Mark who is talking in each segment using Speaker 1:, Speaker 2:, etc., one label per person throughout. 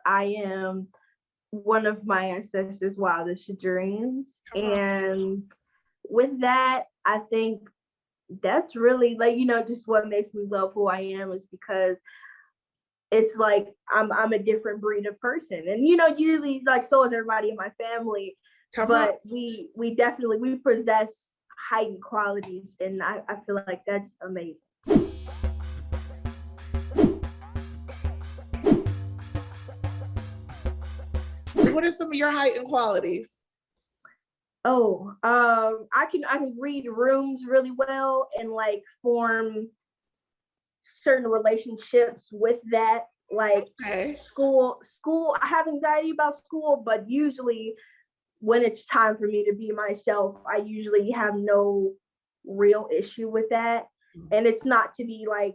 Speaker 1: I am one of my ancestors' wildest dreams. And with that, I think that's really like, just what makes me love who I am is because it's like I'm a different breed of person. And usually like so is everybody in my family. But we definitely we possess heightened qualities and I feel like that's amazing.
Speaker 2: What are some of your heightened qualities?
Speaker 1: I can read rooms really well and like form certain relationships with that. Like school, I have anxiety about school, but usually when it's time for me to be myself, I usually have no real issue with that. And it's not to be like,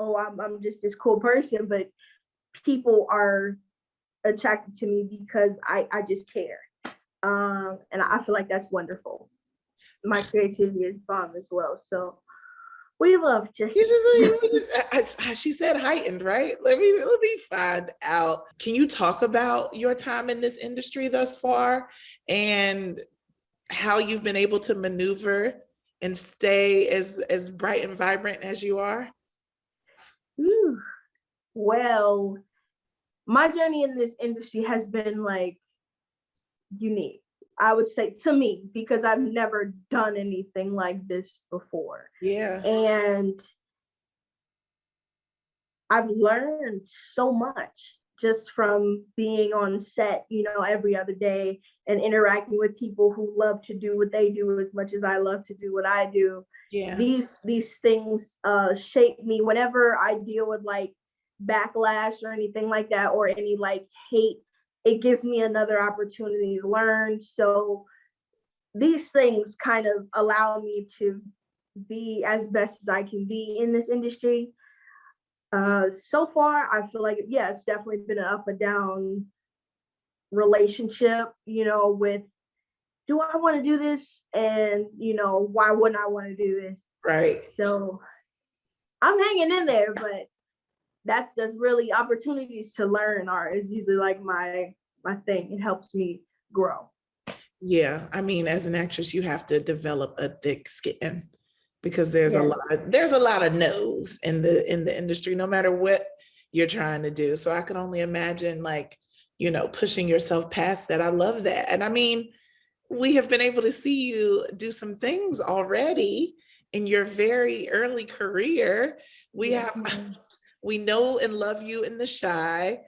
Speaker 1: oh, I'm just this cool person, but people are attracted to me because I just care. And I feel like that's wonderful. My creativity is bomb as well. So we love just
Speaker 2: she said heightened, right? Let me find out. Can you talk about your time in this industry thus far and how you've been able to maneuver and stay as bright and vibrant as you are?
Speaker 1: Well, my journey in this industry has been like unique, I would say, to me, because I've never done anything like this before.
Speaker 2: Yeah.
Speaker 1: And I've learned so much just from being on set, every other day and interacting with people who love to do what they do as much as I love to do what I do.
Speaker 2: Yeah.
Speaker 1: These things shape me whenever I deal with like backlash or anything like that or any like hate. It gives me another opportunity to learn. So these things kind of allow me to be as best as I can be in this industry. So far, I feel like, yeah, it's definitely been an up and down relationship, with do I want to do this? And, why wouldn't I want to do this?
Speaker 2: Right.
Speaker 1: So I'm hanging in there, but that's really opportunities to learn is usually like my thing. It helps me grow.
Speaker 2: Yeah. I mean, as an actress, you have to develop a thick skin because there's a lot of no's in the industry, no matter what you're trying to do. So I can only imagine like, pushing yourself past that. I love that. And I mean, we have been able to see you do some things already in your very early career. We know and love you in The Chi.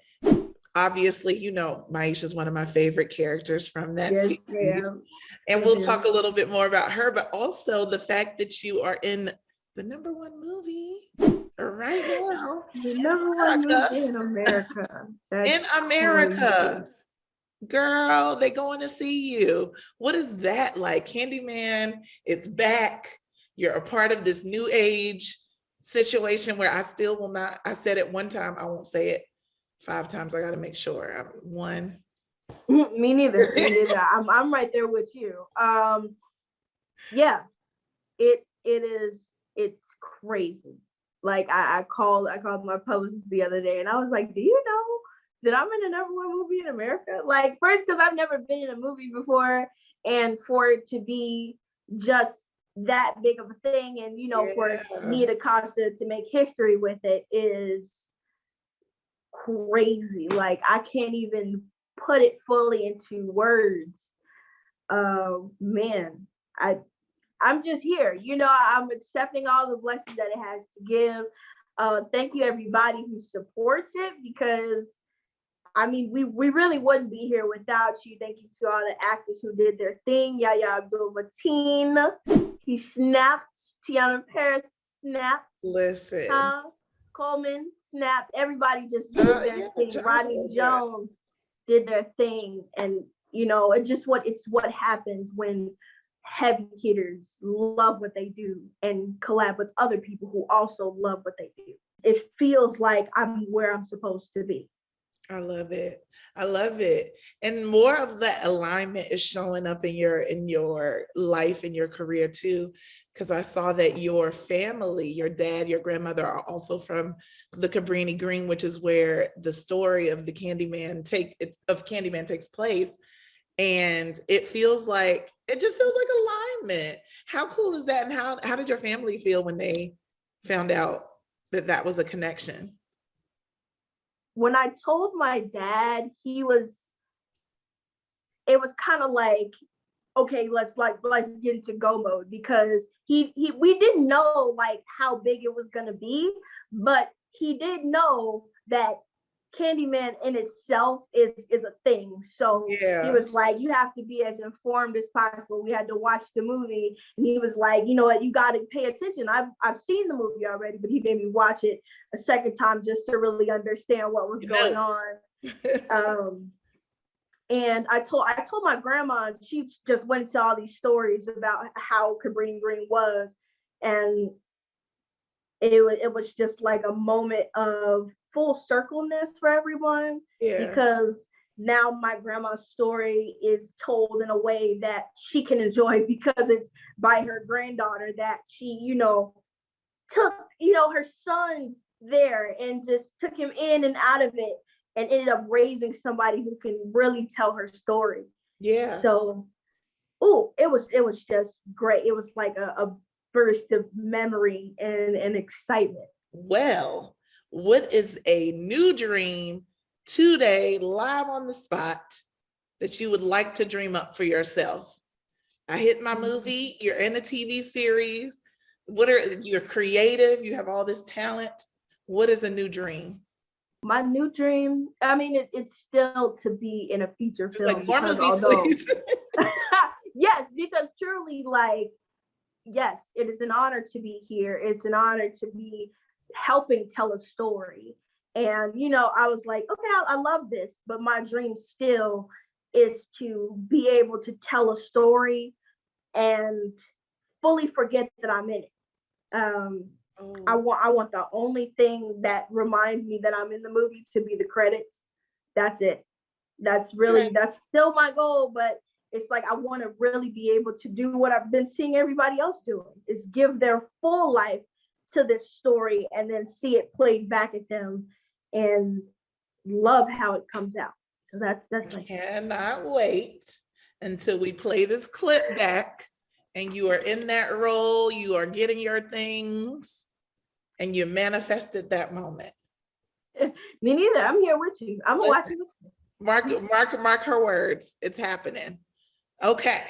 Speaker 2: Obviously, Maiysha is one of my favorite characters from that series. Ma'am. And we'll talk a little bit more about her, but also the fact that you are in the #1 movie right now.
Speaker 1: The #1 movie in America.
Speaker 2: In America. Girl, they going to see you. What is that like? Candyman, it's back. You're a part of this new age situation where I still will not, I said it one time, I won't say it 5 times. I got to make sure. One.
Speaker 1: Me neither. I'm right there with you. Yeah, it's crazy. Like I called my publicist the other day and I was like, do you know that I'm in the #1 movie in America? Like, first, because I've never been in a movie before, and for it to be just that big of a thing, and for Nia DaCosta to make history with it is crazy. Like, I can't even put it fully into words. Man, I'm just here. I'm accepting all the blessings that it has to give. Thank you everybody who supports it, because I mean, we really wouldn't be here without you. Thank you to all the actors who did their thing. Yaya Abdul-Mateen, he snapped. Tiana Paris snapped.
Speaker 2: Listen.
Speaker 1: Coleman snapped. Everybody just did their thing. Rodney Jones did their thing. And, it's what happens when heavy hitters love what they do and collab with other people who also love what they do. It feels like I'm where I'm supposed to be.
Speaker 2: I love it. I love it. And more of that alignment is showing up in your life, in your career too. Because I saw that your family, your dad, your grandmother are also from the Cabrini Green, which is where the story of the Candyman takes place. And it just feels like alignment. How cool is that? And how did your family feel when they found out that that was a connection?
Speaker 1: When I told my dad, it was kind of like, okay, let's get into go mode, because we didn't know like how big it was gonna be, but he did know that Candyman in itself is a thing. So he
Speaker 2: Yeah.
Speaker 1: was like, you have to be as informed as possible. We had to watch the movie, and he was like, you know what, you got to pay attention. I've seen the movie already, but he made me watch it a second time just to really understand what was going on. And I told my grandma, and she just went into all these stories about how Cabrini Green was, and it was just like a moment of full circleness for everyone,
Speaker 2: Yeah.
Speaker 1: because now my grandma's story is told in a way that she can enjoy, because it's by her granddaughter that she, took, her son there and just took him in and out of it, and ended up raising somebody who can really tell her story.
Speaker 2: Yeah.
Speaker 1: So, it was just great. It was like a burst of memory and excitement.
Speaker 2: Well, what is a new dream today, live on the spot, that you would like to dream up for yourself? I hit my movie, you're in a TV series. You're creative, you have all this talent. What is a new dream?
Speaker 1: My new dream, I mean, it's still to be in a feature
Speaker 2: Just
Speaker 1: film,
Speaker 2: like more
Speaker 1: because
Speaker 2: movies,
Speaker 1: although,
Speaker 2: please.
Speaker 1: yes, because truly, like, yes, it is an honor to be here. It's an honor to be helping tell a story. And, I was like, okay, I love this, but my dream still is to be able to tell a story and fully forget that I'm in it. Um, I
Speaker 2: Oh,
Speaker 1: want the only thing that reminds me that I'm in the movie to be the credits. That's it.
Speaker 2: right.
Speaker 1: That's still my goal, but it's like I want to really be able to do what I've been seeing everybody else doing, is give their full life to this story and then see it played back at them and love how it comes out. So that's my
Speaker 2: Cannot wait until we play this clip back and you are in that role, you are getting your things, and you manifested that moment.
Speaker 1: me neither. I'm here with you. I'm gonna watch it.
Speaker 2: Mark her words. It's happening. Okay.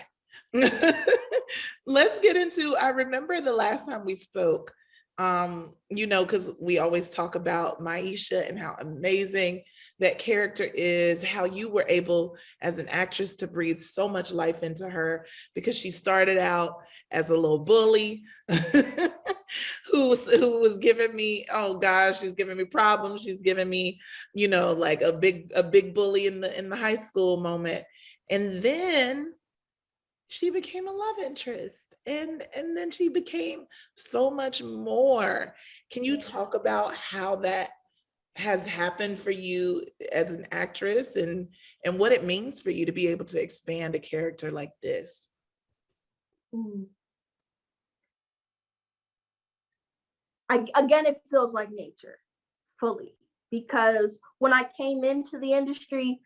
Speaker 2: Let's get into, I remember the last time we spoke, because we always talk about Maiysha and how amazing that character is, how you were able as an actress to breathe so much life into her, because she started out as a little bully who was giving me, oh gosh, she's giving me problems. She's giving me, like a big bully in the high school moment. And then she became a love interest, and then she became so much more. Can you
Speaker 1: Yeah.
Speaker 2: talk about how that has happened for you as an actress, and what it means for you to be able to expand a character like this?
Speaker 1: Mm. Again, it feels like nature fully, because when I came into the industry,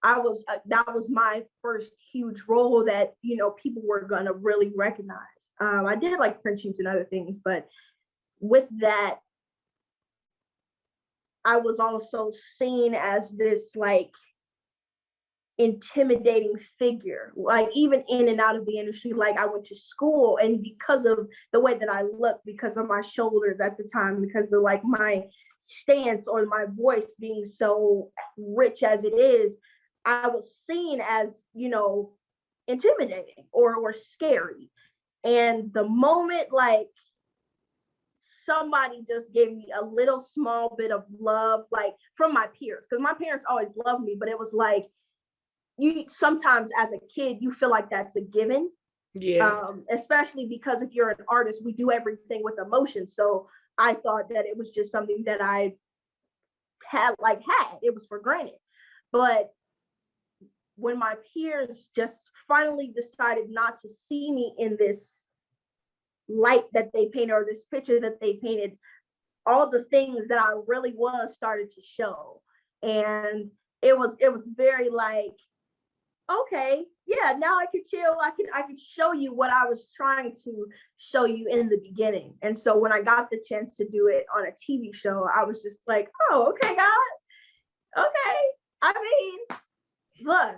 Speaker 1: that was my first huge role that people were gonna really recognize. I did like print shoots and other things, but with that, I was also seen as this like intimidating figure, like even in and out of the industry. Like, I went to school, and because of the way that I looked, because of my shoulders at the time, because of like my stance or my voice being so rich as it is, I was seen as intimidating or scary. And the moment like somebody just gave me a little small bit of love, like from my peers, because my parents always loved me, but it was like, you sometimes as a kid you feel like that's a given,
Speaker 2: Yeah.
Speaker 1: especially because if you're an artist, we do everything with emotion. So I thought that it was just something that I had, it was for granted. But when my peers just finally decided not to see me in this light that they painted, or this picture that they painted, all the things that I really was started to show. And it was very like, okay, yeah, now I can chill. I can show you what I was trying to show you in the beginning. And so when I got the chance to do it on a TV show, I was just like, oh, okay, God. Okay. I mean, look.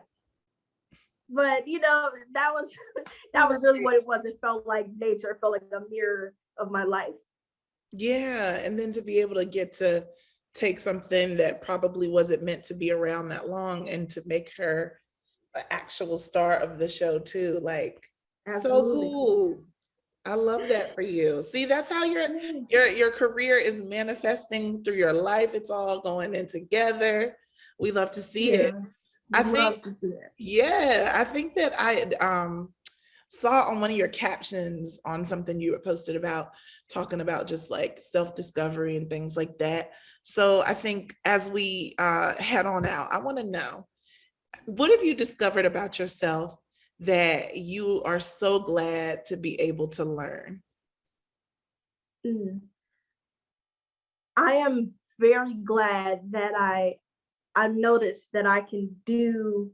Speaker 1: But you know, that was really what it was. It felt like nature. It felt like a mirror of my life.
Speaker 2: Yeah. And then to be able to get to take something that probably wasn't meant to be around that long and to make her an actual star of the show too. Like,
Speaker 1: Absolutely.
Speaker 2: so cool. I love that for you. See, that's how your career is manifesting through your life. It's all going in together. We love to see it. I think that I saw on one of your captions on something you were posted about, talking about just like self-discovery and things like that. So I think as we head on out, I want to know, what have you discovered about yourself that you are so glad to be able to learn?
Speaker 1: I am very glad that I've noticed that I can do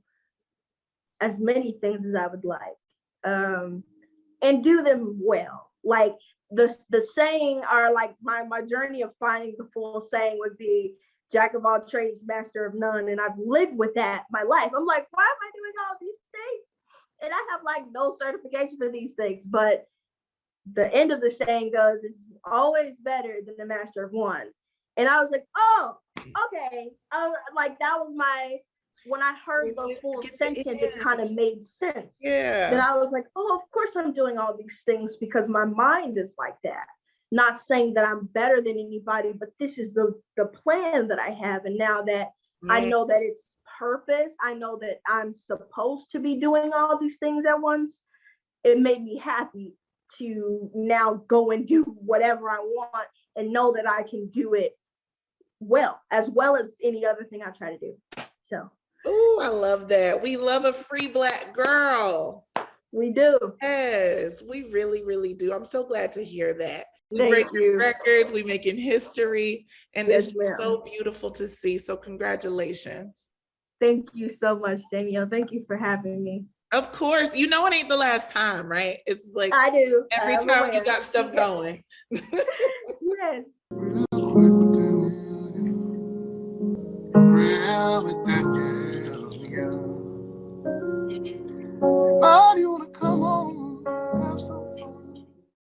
Speaker 1: as many things as I would like, and do them well. Like the saying, or like my journey of finding the full saying would be jack of all trades, master of none. And I've lived with that my life. I'm like, why am I doing all these things? And I have like no certification for these things. But the end of the saying goes, it's always better than the master of one. And I was like, oh, okay. Like that was when I heard the full sentence, it kind of made sense.
Speaker 2: Yeah.
Speaker 1: Then I was like, oh, of course I'm doing all these things because my mind is like that. Not saying that I'm better than anybody, but this is the plan that I have. And now that I know that it's purpose, I know that I'm supposed to be doing all these things at once, it made me happy to now go and do whatever I want and know that I can do it well as any other thing I try to do. So.
Speaker 2: Oh, I love that. We love a free Black girl.
Speaker 1: We do.
Speaker 2: Yes, we really, really do. I'm so glad to hear that. We breaking records, we making history, and it's just so beautiful to see. So congratulations.
Speaker 1: Thank you so much, Danielle. Thank you for having me.
Speaker 2: Of course, you know it ain't the last time, right? It's like
Speaker 1: I do.
Speaker 2: every time you got stuff going.